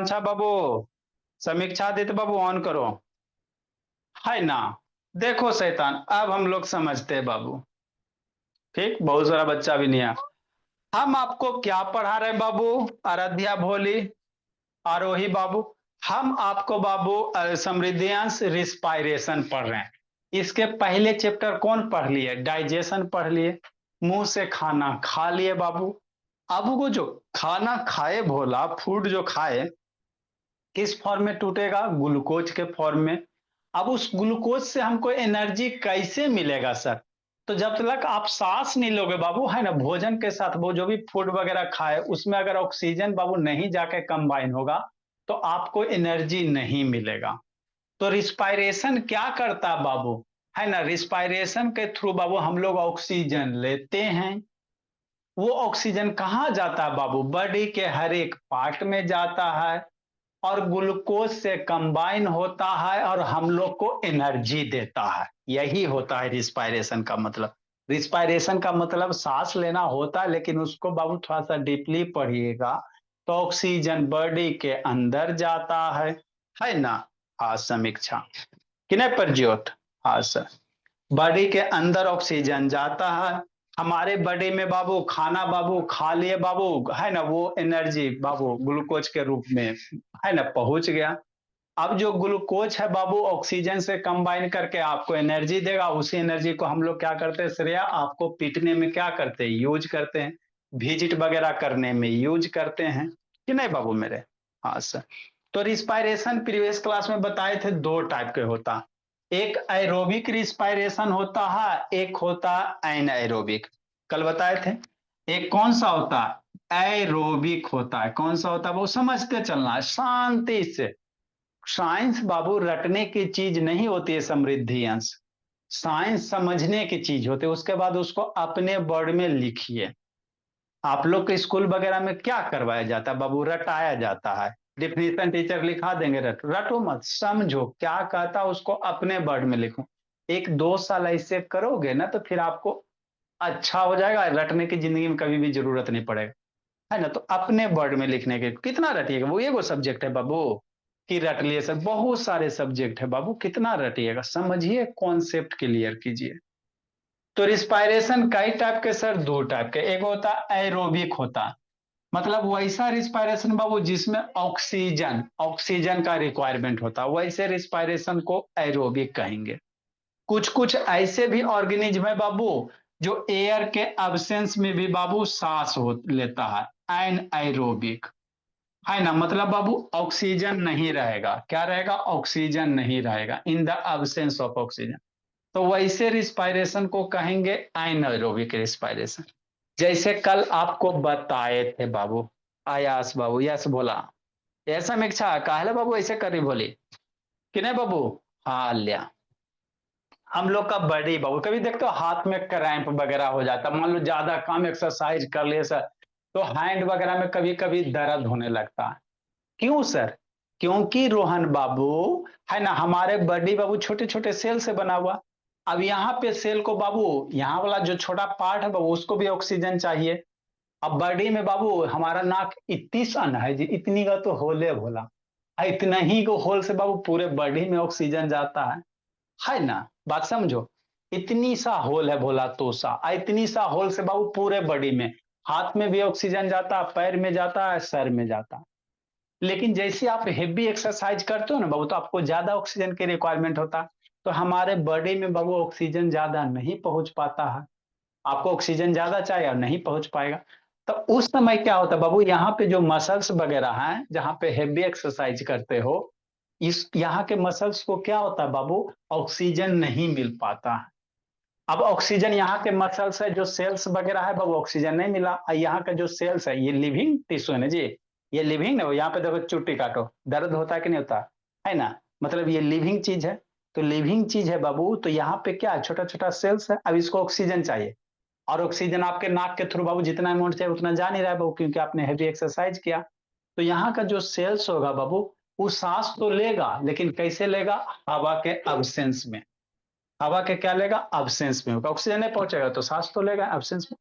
अच्छा बाबू, समीक्षा आदित्य बाबू ऑन करो। है ना। देखो शैतान, अब हम लोग समझते हैं बाबू। ठीक, बहुत सारा बच्चा भी नहीं है। हम आपको क्या पढ़ा रहे हैं बाबू? आराध्या भोली, आरोही बाबू। हम आपको बाबू समृद्धियांश रिस्पायरेशन पढ़ रहे हैं। इसके पहले चैप्टर कौन पढ़ लिए? डाइजेशन पढ़ लिए। मुंह से खाना खा लिए बाबू। अब वो जो खाना खाए भोला, फूड जो खाए, किस फॉर्म में टूटेगा? ग्लूकोज के फॉर्म में। अब उस ग्लूकोज से हमको एनर्जी कैसे मिलेगा सर? तो जब तक आप सांस नहीं लोगे बाबू, है ना, भोजन के साथ वो जो भी फूड वगैरह खाए उसमें अगर ऑक्सीजन बाबू नहीं जाके कंबाइन होगा तो आपको एनर्जी नहीं मिलेगा। तो रिस्पायरेशन क्या करता है बाबू? है ना, रिस्पायरेशन के थ्रू बाबू हम लोग ऑक्सीजन लेते हैं। वो ऑक्सीजन कहाँ जाता है बाबू? बॉडी के हर एक पार्ट में जाता है और ग्लूकोज से कंबाइन होता है और हम लोग को एनर्जी देता है। यही होता है रिस्पायरेशन का मतलब। रिस्पायरेशन का मतलब सांस लेना होता है, लेकिन उसको बाबू थोड़ा सा डीपली पढ़िएगा तो ऑक्सीजन बॉडी के अंदर जाता है ना। हाँ समीक्षा, किने पर ज्योत। हाँ सर, बॉडी के अंदर ऑक्सीजन जाता है। हमारे बॉडी में बाबू खाना बाबू खा लिए बाबू, है ना, वो एनर्जी बाबू ग्लूकोज के रूप में, है ना, पहुंच गया। अब जो ग्लूकोज है बाबू ऑक्सीजन से कंबाइन करके आपको एनर्जी देगा। उसी एनर्जी को हम लोग क्या करते हैं श्रेया, आपको पीटने में क्या करते हैं? यूज करते हैं। विजिट वगैरह करने में यूज करते हैं कि नहीं बाबू मेरे? हाँ सर। तो रिस्पायरेशन प्रीवियस क्लास में बताए थे दो टाइप के होता। एक एरोबिक रिस्पायरेशन होता है, एक होता एनएरोबिक। कल बताए थे। एक कौन सा होता है? एरोबिक होता है। कौन सा होता है वो समझते चलना है शांति से। साइंस बाबू रटने की चीज नहीं होती है समृद्धि अंश। साइंस समझने की चीज होती है। उसके बाद उसको अपने वर्ड में लिखिए। आप लोग के स्कूल वगैरह में क्या करवाया जाता है बाबू? रटाया जाता है। डिफिनीशन टीचर लिखा देंगे, रटो मत, समझो क्या कहता है उसको अपने वर्ड में लिखो। एक दो साल ऐसे करोगे ना तो फिर आपको अच्छा हो जाएगा। रटने की जिंदगी में कभी भी जरूरत नहीं पड़ेगा, है ना। तो अपने वर्ड में लिखने के कितना रटिएगा? वो एगो सब्जेक्ट है बाबू कि रट लिए सर? बहुत सारे सब्जेक्ट है बाबू, कितना रटिएगा? समझिए, कॉन्सेप्ट क्लियर कीजिए। तो रिस्पायरेशन कई टाइप के सर? दो टाइप के। एक होता एरोबिक होता, मतलब वैसा रिस्पायरेशन बाबू जिसमें ऑक्सीजन ऑक्सीजन का रिक्वायरमेंट होता है, वैसे रिस्पायरेशन को एरोबिक कहेंगे। कुछ कुछ ऐसे भी ऑर्गेनिज्म है बाबू जो एयर के एब्सेंस में भी बाबू सांस हो लेता है, एन एरोबिक, है ना। मतलब बाबू ऑक्सीजन नहीं रहेगा, क्या रहेगा? ऑक्सीजन नहीं रहेगा, in the absence of oxygen. तो वैसे रिस्पायरेशन को कहेंगे एनाएरोबिक रिस्पायरेशन। जैसे कल आपको बताए थे बाबू। आयास बाबू, यस बोला। ऐसा मिक्षा काहले बाबू ऐसे करी बोली कि नहीं बाबू? हाँ लिया। हम लोग का बॉडी बाबू कभी देखते हो हाथ में क्रैम्प वगैरह हो जाता, मान लो ज्यादा काम एक्सरसाइज कर लिए सर, तो हैंड वगैरह में कभी कभी दर्द होने लगता है। क्यों सर? क्योंकि रोहन बाबू, है ना, हमारे बॉडी बाबू छोटे छोटे सेल से बना हुआ। अब यहाँ पे सेल को बाबू, यहाँ वाला जो छोटा पार्ट है बाबू उसको भी ऑक्सीजन चाहिए। अब बॉडी में बाबू हमारा नाक इतनी सन है जी, इतनी का तो होले भोला, इतना ही को होल से बाबू पूरे बॉडी में ऑक्सीजन जाता है ना। बात समझो, इतनी सा होल है भोला तोसा, इतनी सा होल से बाबू पूरे बॉडी में, हाथ में भी ऑक्सीजन जाता है, पैर में जाता है, सर में जाता है। लेकिन जैसे आप हेवी एक्सरसाइज करते हो ना बाबू तो आपको ज्यादा ऑक्सीजन की रिक्वायरमेंट होता है। तो हमारे बॉडी में बाबू ऑक्सीजन ज्यादा नहीं पहुंच पाता है। आपको ऑक्सीजन ज्यादा चाहिए और नहीं पहुंच पाएगा। तो उस समय क्या होता है बाबू, यहाँ पे जो मसल्स वगैरह हैं जहाँ पे हेवी एक्सरसाइज करते हो, इस यहाँ के मसल्स को क्या होता है बाबू, ऑक्सीजन नहीं मिल पाता है। अब ऑक्सीजन यहाँ के मसल्स है जो सेल्स वगैरह है बाबू, ऑक्सीजन नहीं मिला। यहाँ का जो सेल्स है ये लिविंग टिश्यू है ना जी, ये लिविंग ना, यहाँ पे देखो चुट्टी काटो, दर्द होता है कि नहीं होता? है ना। मतलब ये लिविंग चीज है। तो लिविंग चीज है बाबू, तो यहाँ पे क्या है, छोटा छोटा सेल्स है। अब इसको ऑक्सीजन चाहिए और ऑक्सीजन आपके नाक के थ्रू बाबू जितना अमाउंट चाहिए उतना जा नहीं रहा है बाबू, क्योंकि आपने हेवी एक्सरसाइज किया। तो यहाँ का जो सेल्स होगा बाबू, वो सांस तो लेगा लेकिन कैसे लेगा? हवा के अब्सेंस में। हवा के क्या लेगा? अब्सेंस में होगा। ऑक्सीजन नहीं पहुंचेगा तो सांस तो लेगा अब्सेंस में।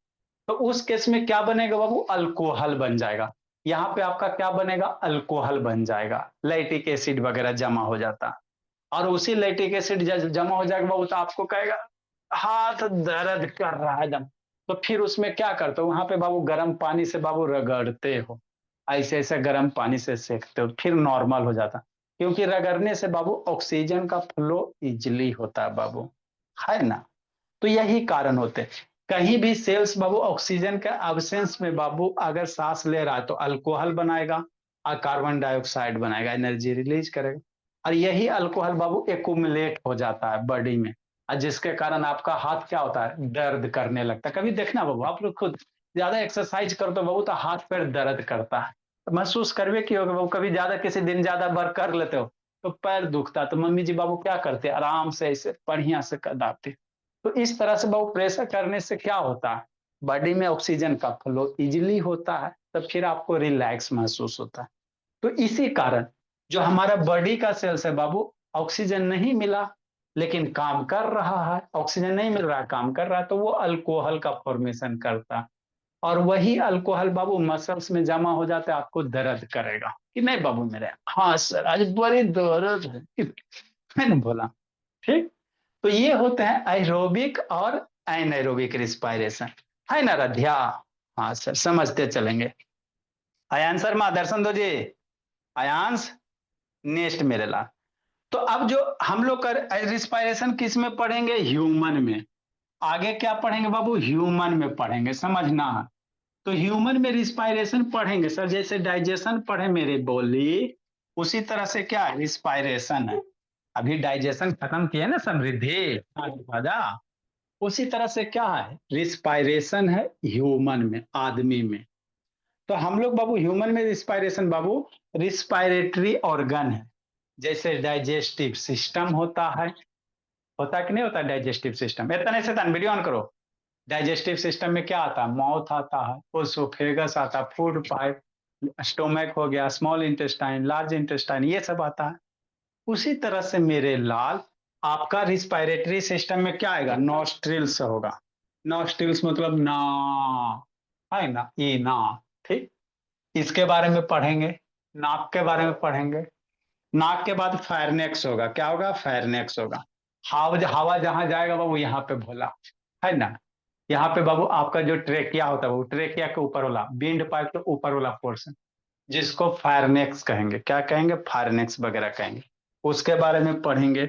तो उस केस में क्या बनेगा बाबू? अल्कोहल बन जाएगा। यहाँ पे आपका क्या बनेगा, अल्कोहल बन जाएगा, लैक्टिक एसिड वगैरह जमा हो जाता। और उसी लैक्टिक एसिड जमा हो जाएगा वो तो आपको कहेगा हाथ दर्द कर रहा है एकदम। तो फिर उसमें क्या करते हो, वहां पे बाबू गर्म पानी से बाबू रगड़ते हो, ऐसे ऐसे गर्म पानी से सेकते हो, फिर नॉर्मल हो जाता। क्योंकि रगड़ने से बाबू ऑक्सीजन का फ्लो इजिली होता है बाबू, है ना। तो यही कारण होते हैं। कहीं भी सेल्स बाबू ऑक्सीजन के एब्सेंस में बाबू अगर सांस ले रहा है तो अल्कोहल बनाएगा और कार्बन डाइऑक्साइड बनाएगा, एनर्जी रिलीज करेगा। और यही अल्कोहल बाबू एकुमुलेट हो जाता है बॉडी में, और जिसके कारण आपका हाथ क्या होता है, दर्द करने लगता है। कभी देखना बाबू आप लोग खुद ज्यादा एक्सरसाइज करते हो बाबू तो हाथ पैर दर्द करता है, तो महसूस करवे की होगा बाबू। कभी ज्यादा किसी दिन ज्यादा बार कर लेते हो तो पैर दुखता, तो मम्मी जी बाबू क्या करते, आराम से ऐसे बढ़िया से दाबते। तो इस तरह से बहुत प्रेशर करने से क्या होता है, बॉडी में ऑक्सीजन का फ्लो इजिली होता है, तब फिर आपको रिलैक्स महसूस होता है। तो इसी कारण जो हमारा बॉडी का सेल्स है बाबू, ऑक्सीजन नहीं मिला लेकिन काम कर रहा है, ऑक्सीजन नहीं मिल रहा काम कर रहा है, तो वो अल्कोहल का फॉर्मेशन करता है। और वही अल्कोहल बाबू मसल्स में जमा हो जाता है, आपको दर्द करेगा कि नहीं बाबू मेरे, हाँ सर आज बड़ी दर्द है, मैंने बोला। ठीक। तो ये होते हैं एरोबिक और एनाएरोबिक रिस्पायरेशन, है ना राध्या। हाँ सर समझते चलेंगे। आयांश शर्मा दर्शन दो जी। आयांश नेक्स्ट मेरे ला। तो अब जो हम लोग कर रिस्पायरेशन किस में पढ़ेंगे, ह्यूमन में। आगे क्या पढ़ेंगे बाबू, ह्यूमन में पढ़ेंगे, समझना। तो ह्यूमन में रिस्पायरेशन पढ़ेंगे सर, जैसे डाइजेशन पढ़े मेरे बोली, उसी तरह से क्या रिस्पायरेशन है। अभी डाइजेशन खत्म किया ना समृद्धि, राजा। उसी तरह से क्या है, रिस्पायरेशन है ह्यूमन में, आदमी में। तो हम लोग बाबू ह्यूमन में रिस्पायरेशन बाबू, रिस्पायरेटरी ऑर्गन है। जैसे डाइजेस्टिव सिस्टम होता कि नहीं होता डाइजेस्टिव सिस्टम, इतना से वीडियो ऑन करो। डाइजेस्टिव सिस्टम में क्या आता है, माउथ आता है, ओसोफेगस आता है, फूड पाइप, स्टोमक हो गया, स्मॉल इंटेस्टाइन, लार्ज इंटेस्टाइन, ये सब आता है। उसी तरह से मेरे लाल आपका रिस्पायरेटरी सिस्टम में क्या आएगा, नॉस्ट्रिल्स होगा। नॉस्ट्रिल्स मतलब ना, है ना, ये ना। ठीक। इसके बारे में पढ़ेंगे। नाक के बारे में पढ़ेंगे। नाक के बाद फायरनेक्स होगा, क्या होगा, फायरनेक्स होगा। हवा हवा जहां जाएगा बाबू यहाँ पे भोला, है ना। यहाँ पे बाबू आपका जो ट्रेकिया होता है वो ट्रेकिया के ऊपर वाला बिंड पाइप के ऊपर वाला पोर्शन, जिसको फायरनेक्स कहेंगे, क्या कहेंगे, फायरनेक्स वगैरह कहेंगे। उसके बारे में पढ़ेंगे।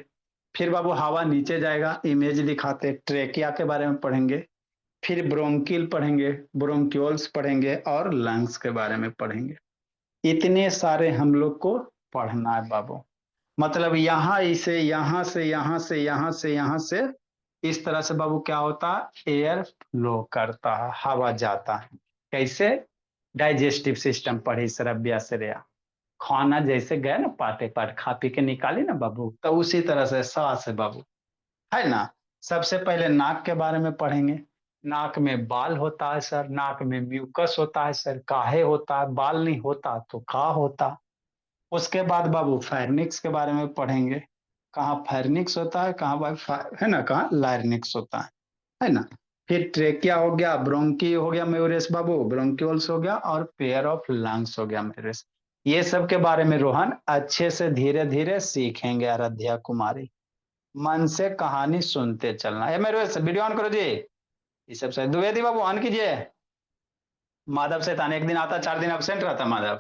फिर बाबू हवा नीचे जाएगा, इमेज दिखाते, ट्रेकिया के बारे में पढ़ेंगे। फिर ब्रोंकिल पढ़ेंगे, ब्रोंक्यूल्स पढ़ेंगे और लंग्स के बारे में पढ़ेंगे। इतने सारे हम लोग को पढ़ना है बाबू। मतलब यहाँ इसे यहाँ से यहाँ से यहाँ से यहाँ से इस तरह से बाबू क्या होता है, एयर फ्लो करता है, हवा जाता है। कैसे, डाइजेस्टिव सिस्टम पढ़ी सरब्या श्रेया। खाना जैसे गए ना पाते पाट खा पी के निकाली ना बाबू, तो उसी तरह से सांस है बाबू, है ना। सबसे पहले नाक के बारे में पढ़ेंगे। नाक में बाल होता है सर, नाक में म्यूकस होता है सर, काहे होता है, बाल नहीं होता तो का होता। उसके बाद बाबू फायरनिक्स के बारे में पढ़ेंगे। कहाँ फायरनिक्स होता है, कहाँ बाबू है ना, कहाँ लायरनिक्स होता है ना। फिर ट्रेकिया हो गया, ब्रोंकी हो गया मयूरेश बाबू, ब्रोंक्यूल्स हो गया, और पेयर ऑफ लंग्स हो गया मयूरेश। ये सब के बारे में रोहन अच्छे से धीरे धीरे सीखेंगे आराध्या कुमारी। मन से कहानी सुनते चलना। ये मेरे वीडियो ऑन करो जी। ये सब से द्विवेदी बाबू ऑन कीजिए। माधव शैतान एक दिन आता, 4 दिन अब्सेंट रहता माधव।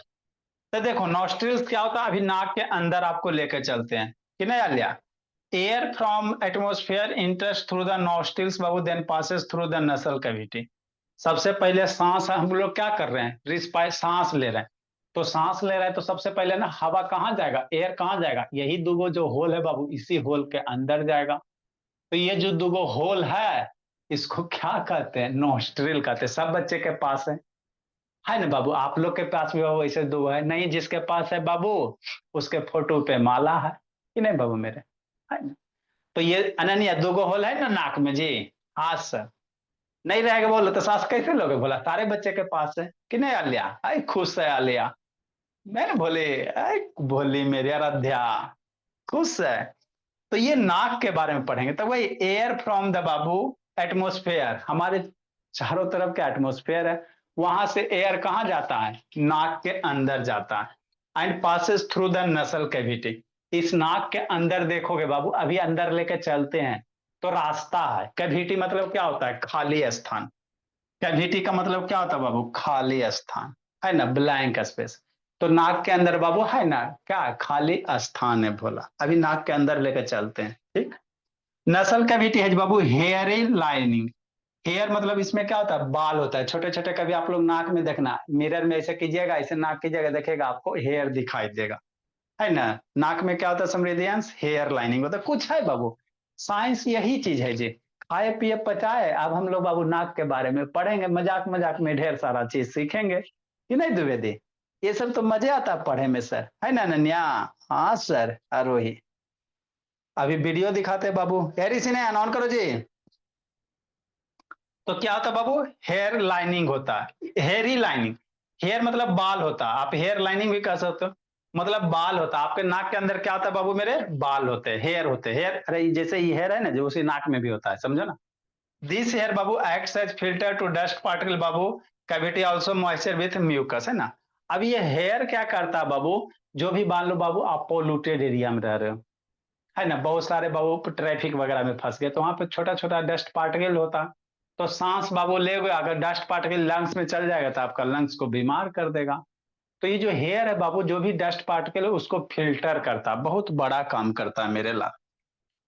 तो देखो नॉस्ट्रिल्स क्या होता है, अभी नाक के अंदर आपको लेकर चलते हैं कि नहीं Alia. Air from atmosphere enters through the nostrils बाबू, then passes through the nasal cavity. सबसे पहले सांस हम लोग क्या कर रहे हैं, रिस्पायर, सांस ले रहे हैं। तो सांस ले रहे हैं तो सबसे पहले ना हवा कहाँ जाएगा, एयर कहाँ जाएगा, यही दुगो जो होल है बाबू, इसी होल के अंदर जाएगा। तो ये जो दुगो होल है इसको क्या कहते हैं, नोस्ट्रिल कहते हैं। सब बच्चे के पास है ना बाबू, आप लोग के पास भी बाबू ऐसे दो है, नहीं जिसके पास है बाबू उसके फोटो पे माला है कि नहीं बाबू मेरे, है ना। तो ये अनन्या दुगो होल है ना नाक में जी। हाँ सर। नहीं रहेगा बोलो तो सांस कैसे लोगे, बोला सारे बच्चे के पास है कि नहीं आलिया, आई खुश है आलिया। मैंने बोले आई बोली मेरी आराध्या, खुश है। तो ये नाक के बारे में पढ़ेंगे। तो वही air from the Babu atmosphere, हमारे चारों तरफ का एटमोस्फेयर है, वहां से एयर कहाँ जाता है, नाक के अंदर जाता है, and passes through the nasal cavity. इस नाक के अंदर देखोगे बाबू, अभी अंदर लेके चलते हैं तो रास्ता है। कैविटी मतलब क्या होता है, खाली स्थान। कैविटी का मतलब क्या होता है बाबू, खाली स्थान, है ना, ब्लैंक स्पेस। तो नाक के अंदर बाबू है ना क्या, खाली स्थान है बोला। अभी नाक के अंदर लेके चलते हैं, ठीक। नसल कैविटी है बाबू हेयरी लाइनिंग। हेयर मतलब इसमें क्या होता है, बाल होता है छोटे छोटे। कभी आप लोग नाक में देखना, मिरर में ऐसे कीजिएगा, ऐसे नाक कीजिएगा, देखेगा आपको हेयर दिखाई देगा, है ना। नाक में क्या होता है समृद्धियांश, हेयर लाइनिंग होता है। कुछ है बाबू, साइंस यही चीज है जी। खाए पिए पचाए, अब हम लोग बाबू नाक के बारे में पढ़ेंगे, मजाक मजाक में ढेर सारा चीज सीखेंगे कि नहीं द्विवेदी। ये सब तो मजे आता है पढ़े में सर, है ना नन्या। हाँ सर आरोही। अभी वीडियो दिखाते हैं बाबू, हेयर इसी ने ऑन करो जी। तो क्या होता है बाबू, हेयर लाइनिंग होता है, हेयरी लाइनिंग। हेयर मतलब बाल होता है, आप हेयर लाइनिंग भी कह सकते हो, मतलब बाल होता है। आपके नाक के अंदर क्या होता है बाबू, मेरे बाल होते हैं, हेयर होते हैं। हेयर, अरे जैसे ये हेयर है ना, जो उसी नाक में भी होता है, समझो ना। दिस हेयर बाबू acts as filter to dust particle बाबू, cavity also moisture with mucus, है ना। अब ये हेयर क्या करता है बाबू, जो भी मान लो बाबू आप पोल्यूटेड एरिया में रह रहे हो, है ना, बहुत सारे बाबू ट्रैफिक वगैरह में फंस गए, तो वहां पे छोटा छोटा डस्ट पार्टिकल होता। तो सांस बाबू ले, अगर डस्ट पार्टिकल लंग्स में चल जाएगा तो आपका लंग्स को बीमार कर देगा। तो ये जो हेयर है बाबू, जो भी डस्ट पार्टिकल है उसको फिल्टर करता, बहुत बड़ा काम करता है मेरे लाल,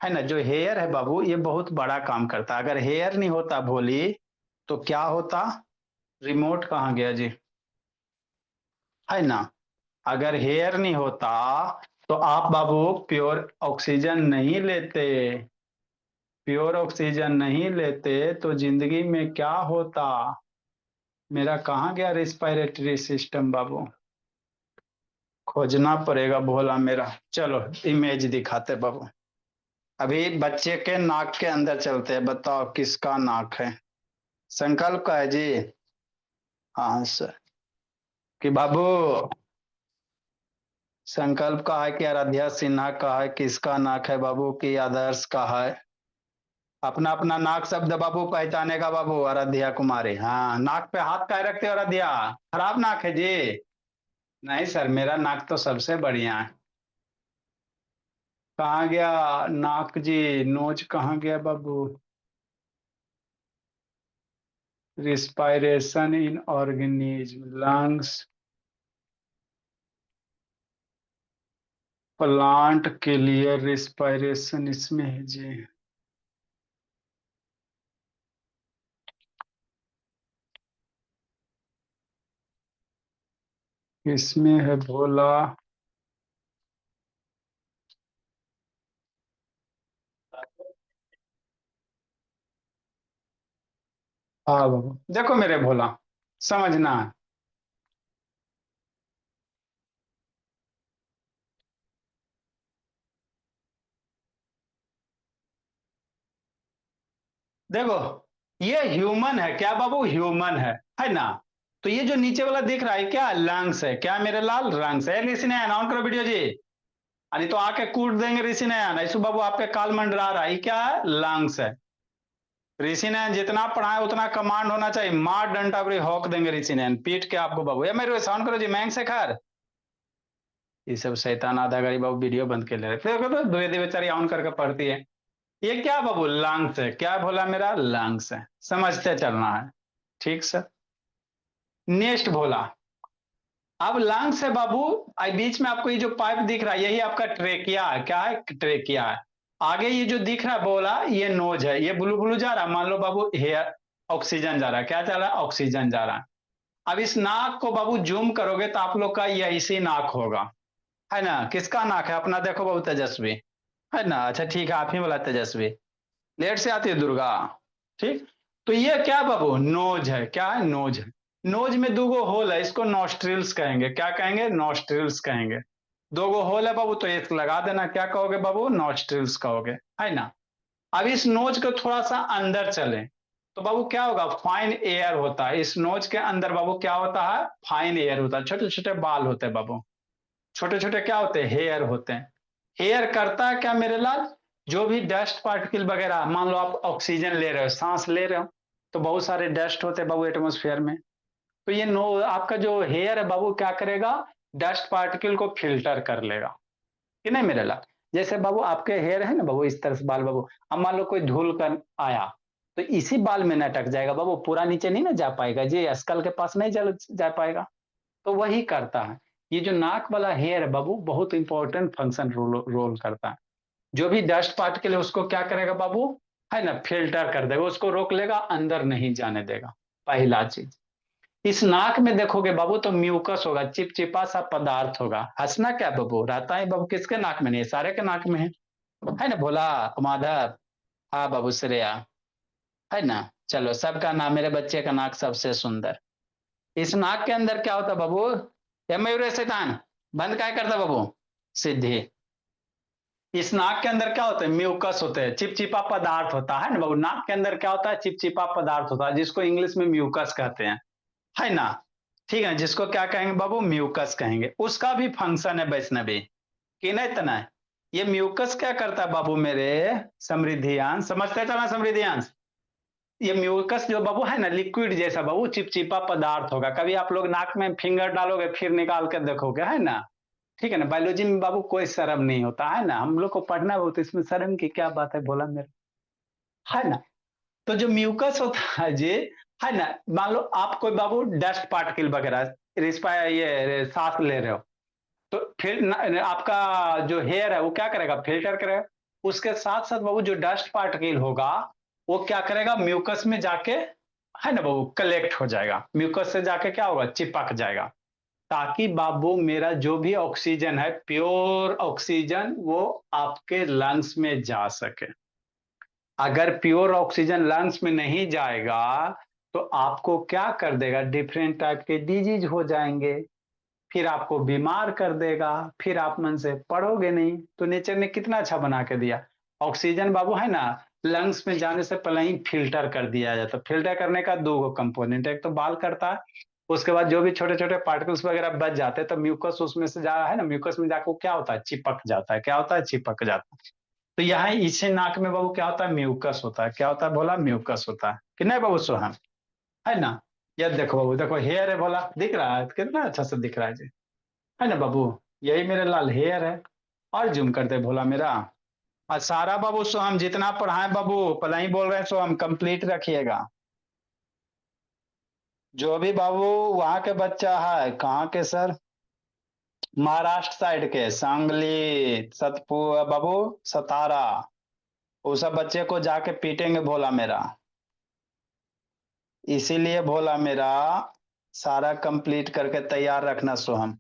है ना। जो हेयर है बाबू ये बहुत बड़ा काम करता है। अगर हेयर नहीं होता भोली तो क्या होता, रिमोट कहाँ गया जी, है ना। अगर हेयर नहीं होता तो आप बाबू प्योर ऑक्सीजन नहीं लेते, प्योर ऑक्सीजन नहीं लेते तो जिंदगी में क्या होता। मेरा कहाँ गया रिस्पायरेटरी सिस्टम बाबू, खोजना पड़ेगा भोला मेरा। चलो इमेज दिखाते बाबू। अभी बच्चे के नाक के अंदर चलते हैं, बताओ किसका नाक है, संकल्प का है जी। हाँ सर। कि बाबू संकल्प का है कि आराध्या सिन्हा का है, किसका नाक है बाबू, की आदर्श का है। अपना अपना नाक शब्द बाबू पहचाने का बाबू, आराध्या कुमारी। हाँ, नाक पे हाथ काहे रखते हो आराध्या, खराब नाक है जी। नहीं सर, मेरा नाक तो सबसे बढ़िया है। कहाँ गया नाक जी, नोज कहाँ गया बाबू। Respiration in organism lungs, plant के लिए रिस्पायरेशन इसमें है जी। इसमें है भोला। हाँ बाबू देखो मेरे भोला, समझना है। देखो ये ह्यूमन है क्या बाबू, ह्यूमन है ना। तो ये जो नीचे वाला दिख रहा है क्या, लंग्स है क्या मेरे लाल, लंग्स है। ऋषि ने ऑन करो वीडियो जी, अरे तो आके कूट देंगे ऋषि नयन, ऐसु बाबू आपके काल मंडरा रहा है, क्या है, लंग्स है। ऋषि नयन जितना पढ़ाए उतना कमांड होना चाहिए, मार डंडा बड़ी हॉक देंगे ऋषि नयन पीट के आपको बाबू। ये मेरे ऑन करो जी, मैंग से खैर। ये सब शैतान आधा गाड़ी बाबू वीडियो बंद कर ले रहे, फिर तो द्विवेदी बेचारी ऑन करके पढ़ती है। ये क्या बाबू, लंग्स है क्या भोला मेरा, लंग्स है, समझते चलना है, ठीक सर। नेक्स्ट भोला, अब लंग्स है बाबू, बीच में आपको ये जो पाइप दिख रहा है यही आपका ट्रेकिया है, क्या है, ट्रेकिया है। आगे ये जो दिख रहा है बोला, ये नोज है, ये ब्लू ब्लू जा रहा है, मान लो बाबू हेयर, ऑक्सीजन जा रहा है, क्या जा रहा है, ऑक्सीजन जा रहा है। अब इस नाक को बाबू जूम करोगे तो आप लोग का ये इसी नाक होगा, है ना। किसका नाक है अपना, देखो बाबू तेजस्वी, है ना। अच्छा ठीक है, आप ही बोला तेजस्वी, लेट से आती है दुर्गा, ठीक। तो ये क्या बाबू, नोज है, क्या है, नोज है। नोज में दो गो होल है, इसको नॉस्ट्रिल्स कहेंगे, क्या कहेंगे, नॉस्ट्रिल्स कहेंगे। दो गो होल है बाबू तो एक लगा देना, क्या कहोगे बाबू, नॉस्ट्रिल्स कहोगे, है ना। अब इस नोज को थोड़ा सा अंदर चले तो बाबू क्या होगा, फाइन एयर होता है इस नोज के अंदर बाबू, क्या होता है, फाइन एयर होता है, छोटे छोटे बाल होते हैं बाबू, छोटे छोटे क्या होते हैं, हेयर होते हैं। हेयर करता है क्या मेरे लाल, जो भी डस्ट पार्टिकल वगैरह, मान लो आप ऑक्सीजन ले रहे हो, सांस ले रहे हो, तो बहुत सारे डस्ट होते हैं बाबू एटमोस्फेयर में, तो ये नो आपका जो हेयर है बाबू क्या करेगा, डस्ट पार्टिकल को फिल्टर कर लेगा कि नहीं मेरे लाल। जैसे बाबू आपके हेयर है ना बाबू, इस तरह से बाल बाबू, अब मान लो कोई धूल कर आया तो इसी बाल में न अटक जाएगा बाबू, पूरा नीचे नहीं ना जा पाएगा जी, स्कल के पास नहीं जा पाएगा। तो वही करता है। ये जो नाक वाला हेयर है बाबू, बहुत इंपॉर्टेंट फंक्शन रोल करता है। जो भी डस्ट पार्टिकल है उसको क्या करेगा बाबू, है ना, फिल्टर कर देगा, उसको रोक लेगा, अंदर नहीं जाने देगा। पहला चीज। इस नाक में देखोगे बाबू तो म्यूकस होगा, चिपचिपा सा पदार्थ होगा। हंसना क्या बाबू, रहता है बाबू किसके नाक में नहीं, सारे के नाक में है ना। भोला, माधव, हाँ बाबू श्रेया, है ना। चलो सबका नाम, मेरे बच्चे का नाक सबसे सुंदर। इस नाक के अंदर क्या होता बाबू, ये मयूर शैतान बंद क्या करता बाबू, सिद्धि। इस नाक के अंदर क्या होता है, म्यूकस होते हैं, चिपचिपा पदार्थ होता है ना बाबू। नाक के अंदर क्या होता है, चिपचिपा पदार्थ होता है, जिसको इंग्लिश में म्यूकस कहते हैं, है ना। ठीक है, जिसको क्या कहेंगे बाबू, म्यूकस कहेंगे। उसका भी फंक्शन है वैष्णवी कि नहीं तना है। ये म्यूकस क्या करता है बाबू मेरे समृद्धियांश, समझते चला समृद्धियांश। ये म्यूकस जो बाबू है ना, लिक्विड जैसा बाबू, चिपचिपा पदार्थ होगा। कभी आप लोग नाक में फिंगर डालोगे फिर निकाल कर देखोगे, है ना। ठीक है ना। बायोलॉजी में बाबू कोई शर्म नहीं होता है ना, हम लोग को पढ़ना होता है, इसमें शर्म की क्या बात है बोला मेरे, है ना। तो जो म्यूकस होता है जी, है ना, मान लो आप कोई बाबू डस्ट पार्टिकल वगैरह ये सांस ले रहे हो, तो फिर आपका जो हेयर है वो क्या करेगा, फिल्टर करेगा। उसके साथ साथ बाबू जो डस्ट पार्टिकल होगा वो क्या करेगा, म्यूकस में जाके, है ना बाबू, कलेक्ट हो जाएगा, म्यूकस से जाके क्या होगा, चिपक जाएगा। ताकि बाबू मेरा जो भी ऑक्सीजन है, प्योर ऑक्सीजन, वो आपके लंग्स में जा सके। अगर प्योर ऑक्सीजन लंग्स में नहीं जाएगा तो आपको क्या कर देगा, डिफरेंट टाइप के डिजीज हो जाएंगे, फिर आपको बीमार कर देगा, फिर आप मन से पढ़ोगे नहीं। तो नेचर ने कितना अच्छा बना के दिया, ऑक्सीजन बाबू है ना, लंग्स में जाने से पहले ही फिल्टर कर दिया जाता। फिल्टर करने का दो गो कंपोनेंट, एक तो बाल करता है, उसके बाद जो भी छोटे छोटे पार्टिकल्स वगैरह बच जाते हैं तो म्यूकस उसमें से जा है ना, म्यूकस में जाकर क्या होता है, चिपक जाता है। क्या होता है, चिपक जाता है। तो यहाँ इसे नाक में बाबू क्या होता है, म्यूकस होता है। क्या होता है बोला, म्यूकस होता है कि नहीं बाबू सोहन, है ना। ये देखो बाबू, देखो हेयर है बोला, दिख रहा है कितना अच्छा से दिख रहा है जी, है ना बाबू। यही मेरे लाल हेयर है। और जूम करते भोला मेरा। और सारा बाबू सो हम जितना पढ़ाए बाबू पहले ही बोल रहे हैं, सो हम कंप्लीट रखिएगा। जो भी बाबू वहां के बच्चा है, कहाँ के सर, महाराष्ट्र साइड के, सांगली, सतपुर बाबू, सतारा, वो सब बच्चे को जाके पीटेंगे भोला मेरा। इसीलिए भोला मेरा सारा कंप्लीट करके तैयार रखना सोहम।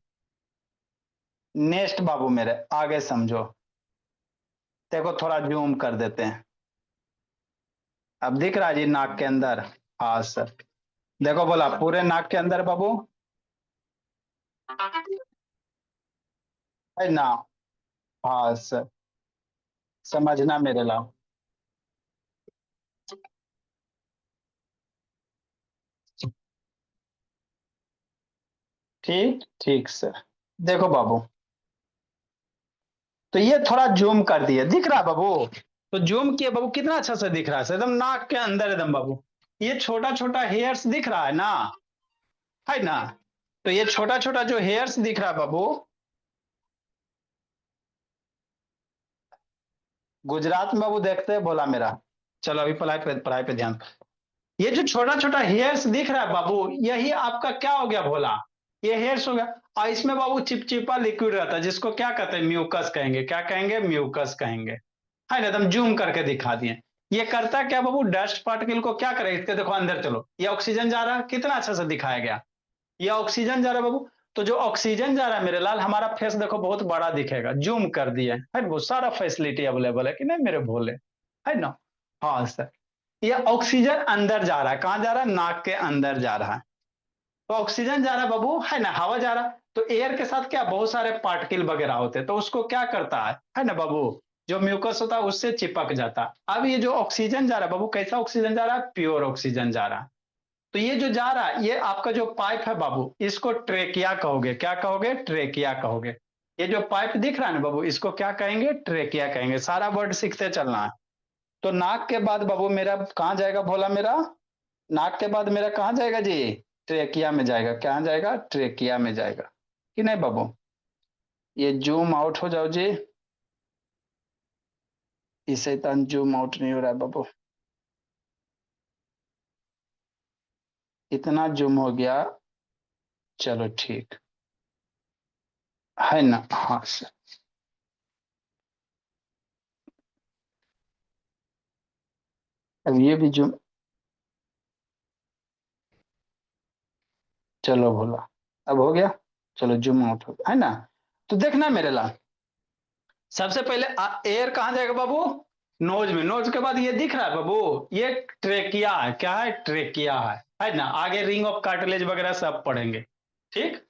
नेक्स्ट बाबू मेरे आगे समझो। देखो थोड़ा जूम कर देते हैं। अब दिख रहा है जी नाक के अंदर, हाँ सर। देखो बोला पूरे नाक के अंदर बाबू, है ना। हाँ सर, समझना मेरे लाओ। ठीक ठीक सर। देखो बाबू, तो ये थोड़ा जूम कर दिए, दिख रहा है बाबू। तो जूम किए बाबू, कितना अच्छा से दिख रहा है एकदम नाक के अंदर एकदम बाबू। ये छोटा छोटा हेयर्स दिख रहा है ना, है ना। तो ये छोटा छोटा जो हेयर्स दिख रहा है बाबू, गुजरात में बाबू देखते हैं भोला मेरा। चलो अभी पढ़ाई पे ध्यान। ये जो छोटा छोटा हेयर्स दिख रहा है बाबू, यही आपका क्या हो गया भोला, ये हेयर्स हो गया। और इसमें बाबू चिपचिपा लिक्विड रहता है, जिसको क्या कहते हैं, म्यूकस कहेंगे। क्या कहेंगे, म्यूकस कहेंगे, है ना। एकदम जूम करके दिखा दिए। ये करता क्या बाबू, डस्ट पार्टिकल को क्या करे, इसके देखो अंदर चलो, ये ऑक्सीजन जा रहा है, कितना अच्छा से दिखाया गया। ये ऑक्सीजन जा रहा है बाबू। तो जो ऑक्सीजन जा रहा है मेरे लाल, हमारा फेस देखो बहुत बड़ा दिखेगा, जूम कर दिए, है ना। बहुत सारा फैसिलिटी अवेलेबल है कि नहीं मेरे भोले, है ना। हाँ सर। ये ऑक्सीजन अंदर जा रहा है, कहां जा रहा है, नाक के अंदर जा रहा है। तो ऑक्सीजन जा रहा है बाबू, है ना, हवा जा रहा है। तो एयर के साथ क्या बहुत सारे पार्टिकल वगैरह होते हैं, तो उसको क्या करता है ना बाबू, जो म्यूकस होता है उससे चिपक जाता है। अब ये जो ऑक्सीजन जा रहा है बाबू, कैसा ऑक्सीजन जा रहा है, प्योर ऑक्सीजन जा रहा है। तो ये जो जा रहा है, ये आपका जो पाइप है बाबू, इसको ट्रेकिया कहोगे। क्या कहोगे, ट्रेकिया कहोगे। ये जो पाइप दिख रहा है ना बाबू, इसको क्या कहेंगे, ट्रेकिया कहेंगे। सारा वर्ड सीखते चलना है। तो नाक के बाद बाबू मेरा कहाँ जाएगा भोला मेरा, नाक के बाद मेरा कहाँ जाएगा जी, ट्रेकिया में जाएगा, क्या जाएगा, ट्रेकिया में जाएगा कि नहीं बाबू। ये जूम आउट हो जाओ जी। इसे तन जूम आउट नहीं हो रहा है बाबू। इतना जूम हो गया। चलो ठीक है ना, हाँ सर। अब ये भी जूम, चलो बोला, अब हो गया। चलो जूम आउट हो गया है ना। तो देखना मेरे लाल, सबसे पहले एयर कहाँ जाएगा बाबू, नोज में। नोज के बाद ये दिख रहा है बाबू, ये ट्रेकिया है, क्या है, ट्रेकिया है ना। आगे रिंग ऑफ कार्टिलेज वगैरह सब पढ़ेंगे। ठीक।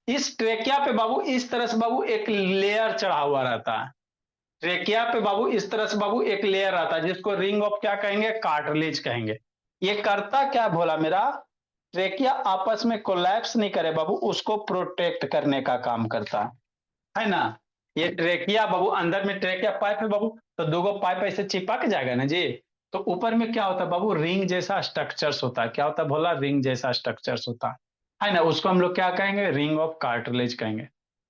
इस ट्रेकिया पे बाबू इस तरह से बाबू एक लेयर चढ़ा हुआ रहता है। ट्रेकिया पे बाबू इस तरह से बाबू एक लेयर आता है, जिसको रिंग ऑफ क्या कहेंगे, कार्टिलेज कहेंगे। ये करता क्या भोला मेरा, ट्रेकिया आपस में कोलैप्स नहीं करे बाबू, उसको प्रोटेक्ट करने का काम करता है ना। ये ट्रेकिया बाबू, अंदर में ट्रेकिया पाइप है बाबू, तो दो गो पाइप ऐसे चिपक जाएगा ना जी। तो ऊपर में क्या होता है बाबू, रिंग जैसा स्ट्रक्चर्स होता है। क्या होता है भोला, रिंग जैसा स्ट्रक्चर्स होता है ना। उसको हम लोग क्या कहेंगे, रिंग ऑफ कार्टिलेज कहेंगे।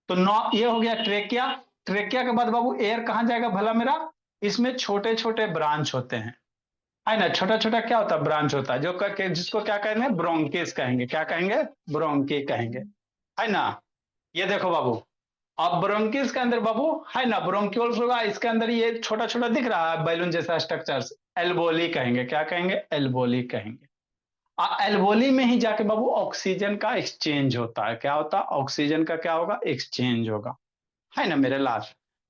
तो नौ ये हो गया ट्रेकिया। ट्रेकिया के बाद बाबू एयर कहाँ जाएगा भला मेरा, इसमें छोटे छोटे ब्रांच होते हैं, है ना। छोटा छोटा क्या होता है, ब्रांच होता है, जिसको क्या कहेंगे, ब्रोंकिस कहेंगे। क्या कहेंगे, ब्रोंकी कहेंगे, है ना। ये देखो बाबू, अब ब्रोंकिस के अंदर बाबू है ना, ब्रोंक्यूल्स होगा, इसके अंदर ये छोटा छोटा दिख रहा है बैलून जैसा स्ट्रक्चर्स, एल्बोली कहेंगे। क्या कहेंगे, एल्बोली कहेंगे। एल्बोली में ही जाके बाबू ऑक्सीजन का एक्सचेंज होता है। क्या होता है, ऑक्सीजन का क्या होगा, एक्सचेंज होगा, है ना मेरे लाल।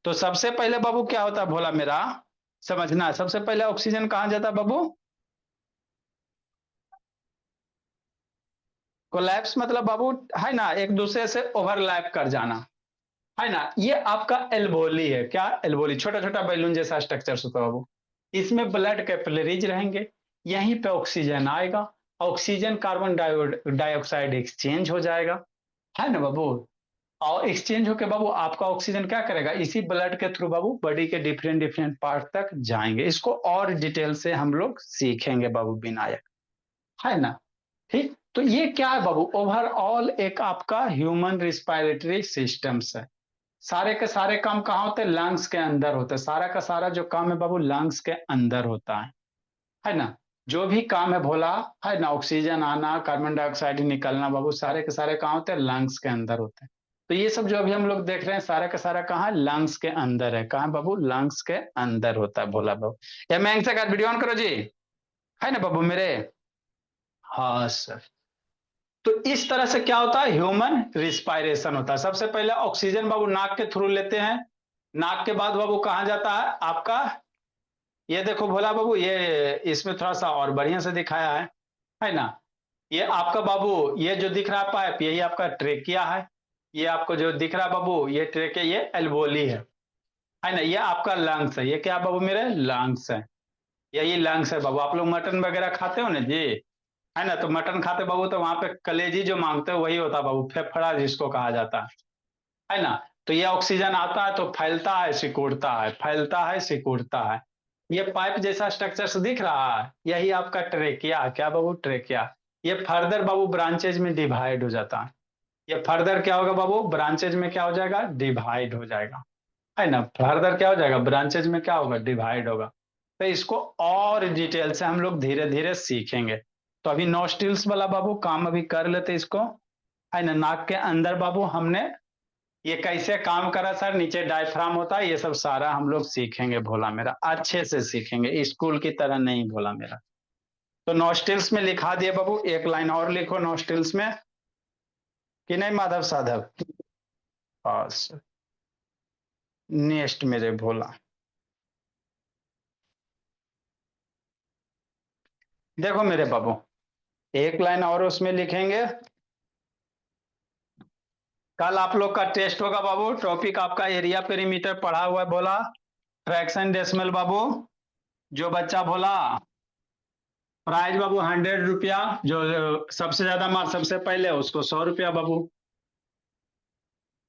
तो सबसे पहले बाबू क्या होता है भोला मेरा, समझना है। सबसे पहले ऑक्सीजन कहाँ जाता है बाबू, कोलैप्स मतलब बाबू है ना, एक दूसरे से ओवरलैप कर जाना, है ना। ये आपका एल्बोली है, क्या, एल्बोली, छोटा छोटा बैलून जैसा स्ट्रक्चर होता है बाबू। इसमें ब्लड कैपिलरीज रहेंगे, यहीं पे ऑक्सीजन आएगा, ऑक्सीजन कार्बन डाइऑक्साइड एक्सचेंज हो जाएगा, है ना बाबू। और एक्सचेंज होके बाबू आपका ऑक्सीजन क्या करेगा, इसी ब्लड के थ्रू बाबू बॉडी के डिफरेंट डिफरेंट पार्ट तक जाएंगे। इसको और डिटेल से हम लोग सीखेंगे बाबू विनायक, है ना। ठीक, तो ये क्या है बाबू, ओवरऑल एक आपका ह्यूमन रिस्पायरेटरी सिस्टम्स है। सारे के सारे काम कहाँ होते हैं, लंग्स के अंदर होते हैं। सारा का सारा जो काम है बाबू लंग्स के अंदर होता है ना। जो भी काम है भोला, है ना, ऑक्सीजन आना, कार्बन डाइऑक्साइड निकलना बाबू, सारे के सारे कहाँ होते हैं, लंग्स के अंदर होते हैं। तो ये सब जो अभी हम लोग देख रहे हैं सारा का सारा कहाँ है, लंग्स के अंदर है। कहाँ बाबू, लंग्स के अंदर होता है भोला बाबू। या मैं से वीडियो ऑन करो जी, है ना बाबू मेरे। हाँ सर। तो इस तरह से क्या होता है, ह्यूमन रिस्पायरेशन होता है। सबसे पहले ऑक्सीजन बाबू नाक के थ्रू लेते हैं। नाक के बाद बाबू कहाँ जाता है आपका, ये देखो भोला बाबू, ये इसमें थोड़ा सा और बढ़िया से दिखाया है ना। ये आपका बाबू, ये जो दिख रहा पाइप, यही आपका ट्रेकिया है। ये आपको जो दिख रहा बाबू, ये ट्रेकिया, ये एल्वोली है ना। ये आपका लंग्स है, ये क्या बाबू मेरे, लंग्स है। यही लंग्स है बाबू। आप लोग मटन वगैरह खाते हो ना जी, है ना। तो मटन खाते बाबू, तो वहां पे कलेजी जो मांगते हो वही होता है बाबू, फेफड़ा जिसको कहा जाता है ना। तो ये ऑक्सीजन आता है तो फैलता है, सिकुड़ता है, फैलता है, सिकुड़ता है। ये पाइप जैसा स्ट्रक्चर दिख रहा है, यही आपका ट्रेकिया है। क्या बाबू, ट्रेकिया। ये फर्दर बाबू ब्रांचेज में डिवाइड हो जाता है। ये फर्दर क्या होगा बाबू, ब्रांचेज में क्या हो जाएगा, डिवाइड हो जाएगा, है ना। फर्दर क्या हो जाएगा, ब्रांचेज में क्या होगा, डिवाइड होगा। तो इसको और डिटेल से हम लोग धीरे धीरे सीखेंगे। तो अभी नोस्टिल्स वाला बाबू काम अभी कर लेते इसको, है ना। नाक के अंदर बाबू हमने ये कैसे काम करा सर, नीचे डायफ्राम होता है, ये सब सारा हम लोग सीखेंगे भोला मेरा, अच्छे से सीखेंगे, स्कूल की तरह नहीं भोला मेरा। तो नोस्टिल्स में लिखा दिए बाबू, एक लाइन और लिखो नोस्टिल्स में, कि नहीं माधव साधव। बस, नेक्स्ट मेरे भोला, देखो मेरे बाबू, एक लाइन और उसमें लिखेंगे। कल आप लोग का टेस्ट होगा बाबू, टॉपिक आपका एरिया पेरीमीटर पढ़ा हुआ है बोला, फ्रैक्शन डेसिमल बाबू। जो बच्चा बोला, प्राइज बाबू 100 रुपया, जो सबसे ज्यादा मार्क सबसे पहले उसको 100 रुपया बाबू।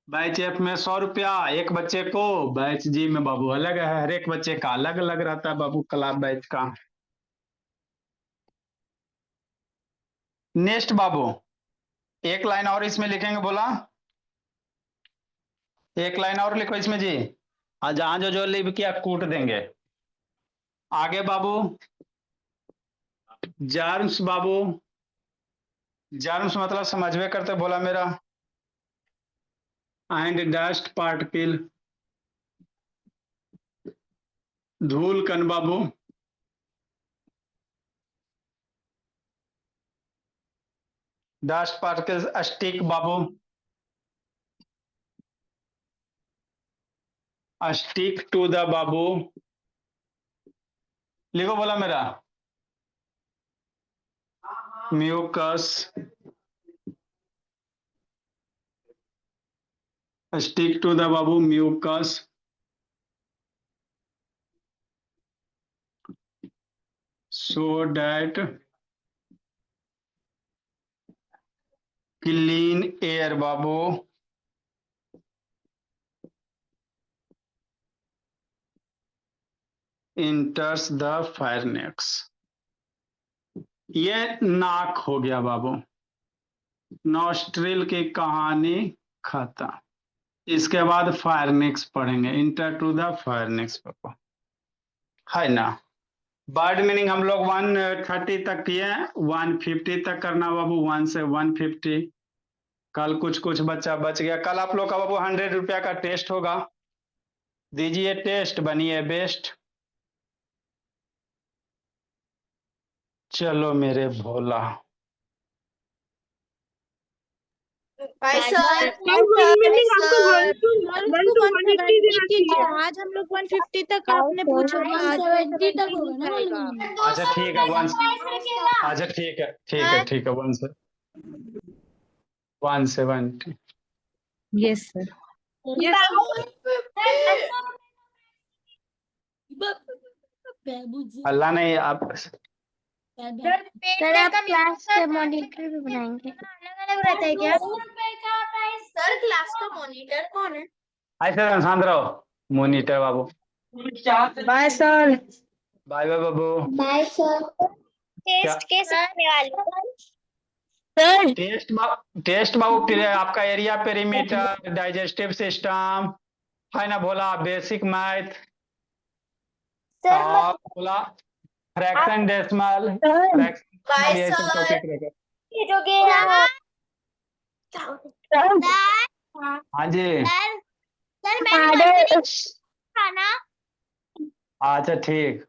बैच एफ में 100 रुपया एक बच्चे को, बैच जी में बाबू अलग है, हर एक बच्चे का अलग अलग रहता है बाबू क्लास बैच का। नेक्स्ट बाबू, एक लाइन और इसमें लिखेंगे, बोला एक लाइन और लिखो इसमें जी। हाँ, जहां जो जो लिख किया कूट देंगे। आगे बाबू, जर्म्स बाबू, जर्म्स मतलब समझ में करते बोला मेरा। एंड डस्ट पार्टिकल, धूल कण बाबू, डस्ट पार्टिकल्स स्टिक बाबू, स्टिक टू द बाबू, लिखो बोला मेरा, म्यूकस, स्टिक टू द बाबू mucus, so that clean air बाबू, enters the pharynx। ये नाक हो गया बाबू, नॉस्ट्रिल की कहानी खत्म। इसके बाद फायरनिक्स पढ़ेंगे, इंटर टू द फायरनिक्स बाबू, है ना। बर्ड मीनिंग हम लोग 130 तक किए हैं, 150 तक करना बाबू, 1 से 150। कल कुछ कुछ बच्चा बच गया। कल आप लोग का बाबू 100 रुपया का टेस्ट होगा, दीजिए टेस्ट, बनिए बेस्ट। चलो मेरे भोला, भाई सर आपको 1 to 150 देना चाहिए। आज हम लोग 150 तक आपने पूछा था, आज 170 तक होगा ना। अच्छा ठीक है, अच्छा ठीक है, ठीक है, ठीक है, 170। Yes sir. अल्लाह नहीं आप। सर आप क्लास के मॉनिटर भी बनाएंगे? अलग अलग रहता है क्या सर? क्लास का मॉनिटर कौन है? ऐसे शांत रहो, मॉनिटर बाबू। Bye sir. बाय बाय बाबू। Bye sir. क्या टेस्ट कैसे करने वाले सर? टेस्ट बाबू, आपका एरिया पेरीमीटर, डाइजेस्टिव सिस्टम, है ना भोला, बेसिक मैथ, और बोला फ्रैक्शन डेसिमल, फ्रैक्शन ये सब टॉपिक रहेगा। हाँ जी, सर मैंने खाना। अच्छा ठीक।